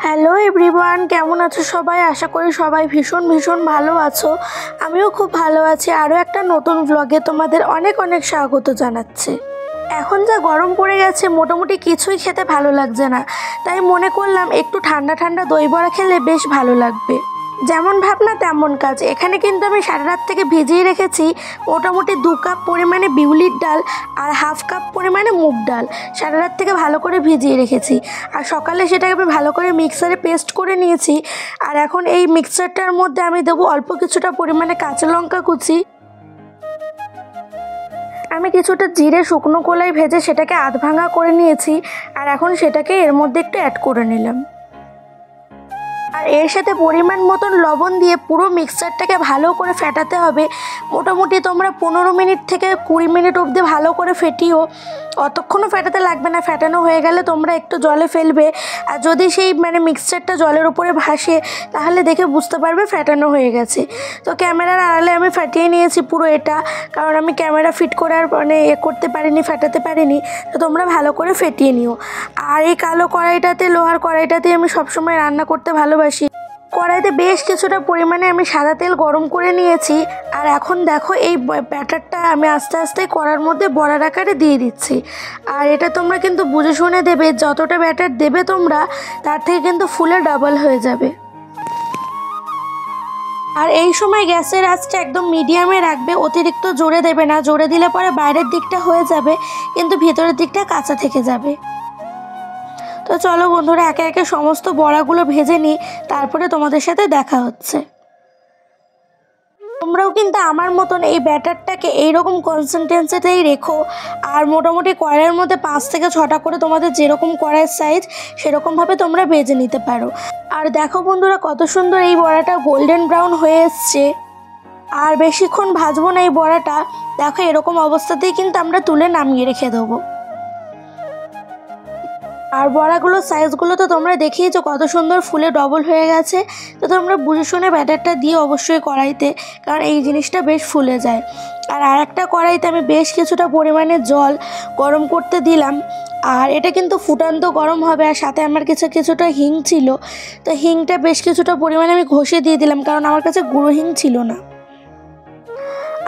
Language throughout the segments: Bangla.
হ্যালো এভরিওয়ান, কেমন আছো সবাই? আশা করি সবাই ভীষণ ভীষণ ভালো আছো। আমিও খুব ভালো আছি। আরও একটা নতুন ব্লগে তোমাদের অনেক অনেক স্বাগত জানাচ্ছি। এখন যা গরম পড়ে গেছে, মোটামুটি কিছুই খেতে ভালো লাগছে না। তাই মনে করলাম একটু ঠান্ডা ঠান্ডা দই বড়া খেলে বেশ ভালো লাগবে। যেমন ভাবনা তেমন কাজ। এখানে কিন্তু আমি সারা রাত থেকে ভিজিয়ে রেখেছি মোটামুটি 2 কাপ পরিমাণে বিউলির ডাল আর হাফ কাপ পরিমাণে মুগ ডাল। সারা রাত থেকে ভালো করে ভিজিয়ে রেখেছি আর সকালে সেটাকে আমি ভালো করে মিক্সারে পেস্ট করে নিয়েছি। আর এখন এই মিক্সারটার মধ্যে আমি দেবো অল্প কিছুটা পরিমাণে কাঁচা লঙ্কা কুচি। আমি কিছুটা জিরে শুকনো কলাই ভেজে সেটাকে আধ ভাঙা করে নিয়েছি আর এখন সেটাকে এর মধ্যে একটু অ্যাড করে নিলাম। আর এর সাথে পরিমাণ মতন লবণ দিয়ে পুরো মিক্সচারটাকে ভালো করে ফেটাতে হবে। মোটামুটি তোমরা 15 মিনিট থেকে 20 মিনিট অবধি ভালো করে ফেটিও। অতক্ষণও ফেটাতে লাগবে না। ফেটানো হয়ে গেলে তোমরা একটু জলে ফেলবে। আর যদি সেই মিক্সচারটা জলের উপরে ভাসে তাহলে দেখে বুঝতে পারবে ফেটানো হয়ে গেছে। তো ক্যামেরার আড়ালে আমি ফাটিয়ে নিয়েছি পুরো এটা, কারণ আমি ক্যামেরা ফিট করে আর করতে পারিনি, ফেটাতে পারিনি। তো তোমরা ভালো করে ফেটিয়ে নিও। আর এই কালো কড়াইটাতে, লোহার কড়াইটাতে আমি সবসময় রান্না করতে ভালোবাসি। কড়াইতে বেশ কিছুটা পরিমাণে আমি সাদা তেল গরম করে নিয়েছি। আর এখন দেখো এই ব্যাটারটা আমি আস্তে আস্তে কড়ার মধ্যে বড়ার আকারে দিয়ে দিচ্ছি। আর এটা তোমরা কিন্তু বুঝে শুনে দেবে, যতটা ব্যাটার দেবে তোমরা তার থেকে কিন্তু ফুলে ডাবল হয়ে যাবে। আর এই সময় গ্যাসের আঁচটা একদম মিডিয়ামে রাখবে, অতিরিক্ত জোরে দেবে না। জোরে দিলে পরে বাইরের দিকটা হয়ে যাবে কিন্তু ভেতরের দিকটা কাঁচা থেকে যাবে। তো চলো বন্ধুরা, একে একে সমস্ত বড়াগুলো ভেজে নিই, তারপরে তোমাদের সাথে দেখা হচ্ছে। তোমরাও কিন্তু আমার মতন এই ব্যাটারটাকে এইরকম কনসিস্টেন্সিতেই রেখো। আর মোটামুটি কড়াইয়ের মধ্যে 5 থেকে 6টা করে তোমাদের যেরকম কড়াইয়ের সাইজ সেরকমভাবে তোমরা ভেজে নিতে পারো। আর দেখো বন্ধুরা, কত সুন্দর এই বড়াটা গোল্ডেন ব্রাউন হয়ে এসছে। আর বেশিক্ষণ ভাজবো না এই বড়াটা। দেখো এরকম অবস্থাতেই কিন্তু আমরা তুলে নামিয়ে রেখে দেবো। আর বড়াগুলোর সাইজগুলো তো তোমরা দেখিয়েছো কত সুন্দর ফুলে ডবল হয়ে গেছে। তো তোমরা বুঝে শুনে ব্যাটারটা দিয়ে অবশ্যই কড়াইতে, কারণ এই জিনিসটা বেশ ফুলে যায়। আর একটা কড়াইতে আমি বেশ কিছুটা পরিমাণে জল গরম করতে দিলাম। আর এটা কিন্তু ফুটান্ত গরম হবে। আর সাথে আমার কিছুটা হিং ছিল, তো হিংটা বেশ কিছুটা পরিমাণে আমি ঘষে দিয়ে দিলাম, কারণ আমার কাছে গুঁড়ো হিং ছিল না।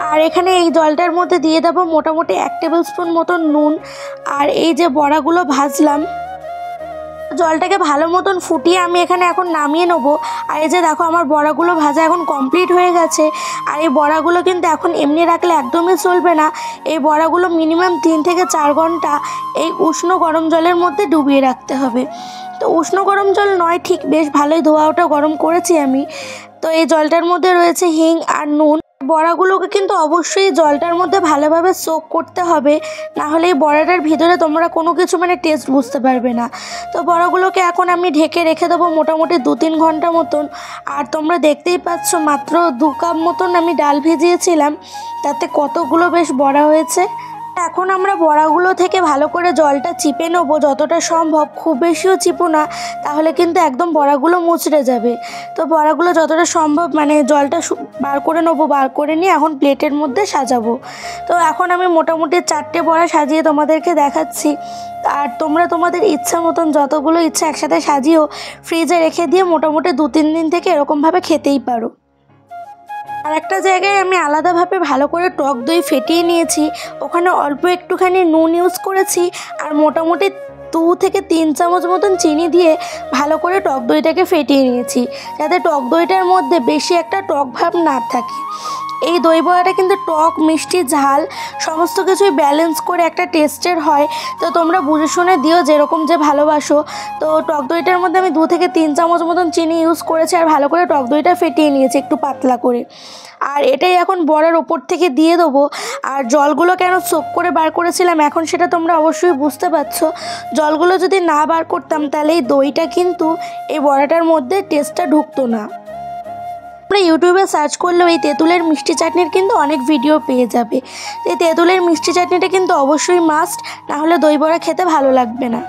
আর এখানে এই জলটার মধ্যে দিয়ে দেবো মোটামুটি 1 টেবিল স্পুন মতন নুন। আর এই যে বড়াগুলো ভাজলাম, জলটাকে ভালো মতন ফুটিয়ে আমি এখানে এখন নামিয়ে নেবো। আর এই যে দেখো আমার বড়াগুলো ভাজা এখন কমপ্লিট হয়ে গেছে। আর এই বড়াগুলো কিন্তু এখন এমনি রাখলে একদমই চলবে না। এই বড়াগুলো মিনিমাম 3 থেকে 4 ঘন্টা এই উষ্ণ গরম জলের মধ্যে ডুবিয়ে রাখতে হবে। তো উষ্ণ গরম জল নয় ঠিক, বেশ ভালোই ধোয়া ওটা গরম করেছি আমি। তো এই জলটার মধ্যে রয়েছে হিং আর নুন। বড়াগুলোকে কিন্তু অবশ্যই জলটার মধ্যে ভালোভাবে সোক করতে হবে, না হলে এই বড়াটার ভিতরে তোমরা কোনো কিছু টেস্ট বুঝতে পারবে না। তো বড়াগুলোকে এখন আমি ঢেকে রেখে দেবো মোটামুটি 2-3 ঘন্টা মতন। আর তোমরা দেখতেই পাচ্ছ মাত্র 2 কাপ মতন আমি ডাল ভিজিয়েছিলাম, তাতে কতগুলো বেশ বড়া হয়েছে। এখন আমরা বড়াগুলো থেকে ভালো করে জলটা চিপে নেবো যতটা সম্ভব। খুব বেশিও চিপো না, তাহলে কিন্তু একদম বড়াগুলো মুচড়ে যাবে। তো বড়াগুলো যতটা সম্ভব জলটা বার করে নেবো। বার করে নিয়ে এখন প্লেটের মধ্যে সাজাবো। তো এখন আমি মোটামুটি 4টে বড়া সাজিয়ে তোমাদেরকে দেখাচ্ছি। আর তোমরা তোমাদের ইচ্ছা মতন যতগুলো ইচ্ছা একসাথে সাজিয়েও ফ্রিজে রেখে দিয়ে মোটামুটি 2-3 দিন থেকে এরকমভাবে খেতেই পারো। আর একটা জায়গায় আমি আলাদাভাবে ভালো করে টক দই ফেটিয়ে নিয়েছি। ওখানে অল্প একটুখানি নুন ইউজ করেছি আর মোটামুটি 2 থেকে 3 চামচ মতন চিনি দিয়ে ভালো করে টক দইটাকে ফেটিয়ে নিয়েছি, যাতে টক দইটার মধ্যে বেশি একটা টক ভাব না থাকে। এই দই বড়াটা কিন্তু টক, মিষ্টি, ঝাল সমস্ত কিছুই ব্যালেন্স করে একটা টেস্টের হয়। তো তোমরা বুঝে শুনে দিও যেরকম যে ভালোবাসো। তো টক দইটার মধ্যে আমি 2 থেকে 3 চামচ মতন চিনি ইউজ করেছি আর ভালো করে টক দইটা ফেটিয়ে নিয়েছি একটু পাতলা করে। আর এটাই এখন বড়ার ওপর থেকে দিয়ে দেবো। আর জলগুলো কেন সোক করে বার করেছিলাম এখন সেটা তোমরা অবশ্যই বুঝতে পারছো। জলগুলো যদি না বার করতাম তাহলে এই দইটা কিন্তু এই বড়াটার মধ্যে টেস্টটা ঢুকতো না। তোমরা ইউটিউবে সার্চ করলেও এই তেঁতুলের মিষ্টি চাটনির কিন্তু অনেক ভিডিও পেয়ে যাবে। এই তেঁতুলের মিষ্টি চাটনিটা কিন্তু অবশ্যই মাস্ট, না হলে দই বড়া খেতে ভালো লাগবে না।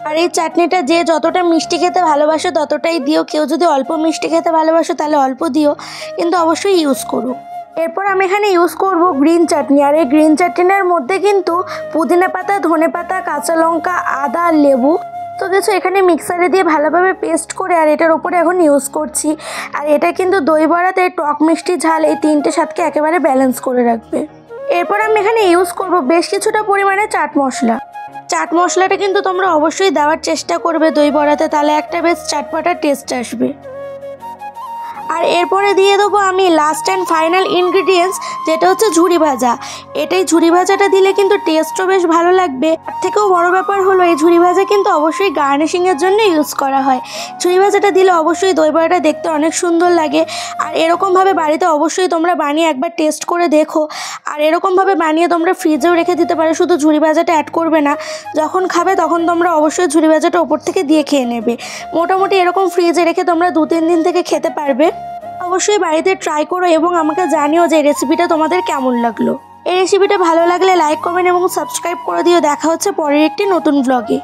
আর এই চাটনিটা যে যতটা মিষ্টি খেতে ভালোবাসো ততটাই দিও। কেউ যদি অল্প মিষ্টি খেতে ভালোবাসো তাহলে অল্প দিও, কিন্তু অবশ্যই ইউজ করো। এরপর আমি এখানে ইউজ করব গ্রিন চাটনি। আর এই গ্রিন চাটনির মধ্যে কিন্তু পুদিনা পাতা, ধনে পাতা, কাঁচা লঙ্কা, আদা আর লেবু তো কিছু এখানে মিক্সারে দিয়ে ভালোভাবে পেস্ট করে আর এটার উপরে এখন ইউজ করছি। আর এটা কিন্তু দই বড়াতে টক মিষ্টি ঝাল এই তিনটে স্বাদকে একেবারে ব্যালেন্স করে রাখবে। এরপর আমি এখানে ইউজ করব বেশ কিছুটা পরিমাণে চাট মশলা। চাট মশলাটা কিন্তু তোমরা অবশ্যই দেওয়ার চেষ্টা করবে দই বড়াতে, তাহলে একটা বেশ চাটপাটা টেস্ট আসবে। আর এরপরে দিয়ে দেবো আমি লাস্ট অ্যান্ড ফাইনাল ইনগ্রিডিয়েন্টস, যেটা হচ্ছে ঝুরি ভাজা। এটাই ঝুরি ভাজাটা দিলে কিন্তু টেস্টও বেশ ভালো লাগবে। তার থেকেও বড় ব্যাপার হলো এই ঝুরি ভাজা কিন্তু অবশ্যই গার্নিশিংয়ের জন্য ইউজ করা হয়। ঝুরি ভাজাটা দিলে অবশ্যই দই বড়াটা দেখতে অনেক সুন্দর লাগে। আর এরকমভাবে বাড়িতে অবশ্যই তোমরা বানিয়ে একবার টেস্ট করে দেখো। আর এরকমভাবে বানিয়ে তোমরা ফ্রিজেও রেখে দিতে পারো, শুধু ঝুরি ভাজাটা অ্যাড করবে না। যখন খাবে তখন তোমরা অবশ্যই ঝুরি ভাজাটা ওপর থেকে দিয়ে খেয়ে নেবে। মোটামুটি এরকম ফ্রিজে রেখে তোমরা 2-3 দিন থেকে খেতে পারবে। অবশ্যই বাড়িতে ট্রাই করো এবং আমাকে জানিও যে এই রেসিপিটা তোমাদের কেমন লাগলো। এই রেসিপিটা ভালো লাগলে লাইক, কমেন্ট এবং সাবস্ক্রাইব করে দিও। দেখা হচ্ছে পরের একটি নতুন ব্লগে।